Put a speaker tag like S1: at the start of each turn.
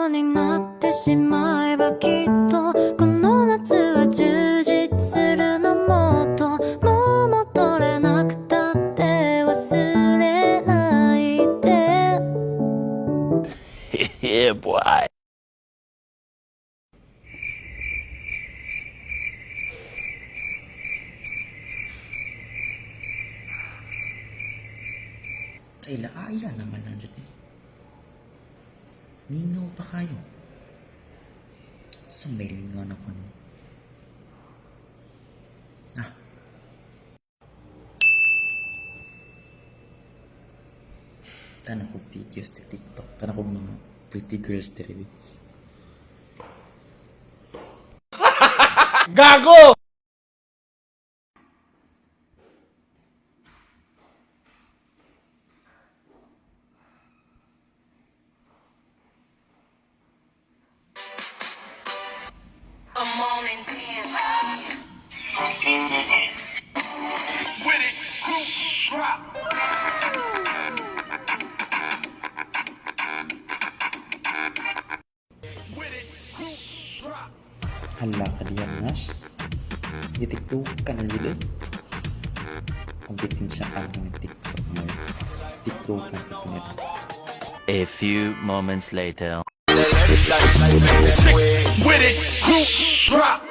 S1: 虜になってしまえばきっとこの夏は充実するのもっともう戻れなくたって忘れないで
S2: Yeah, boy.
S3: Ay, laaya naman lang dyan eh. Ningaw pa kayo. Sa may lingaw na ko nun. Ah. Tanong ko videos sa TikTok. Tanong ko mga pretty girls diri.
S2: Gago!
S4: I'm on and dance. With it, group drop. With it, group drop.
S3: Hala ka diyan, Nash. Gitiktok ka na dito. Kung bitin siya ka ng TikTok mo. TikTok na sa pinet.
S2: A few moments later.
S4: With it, group drop.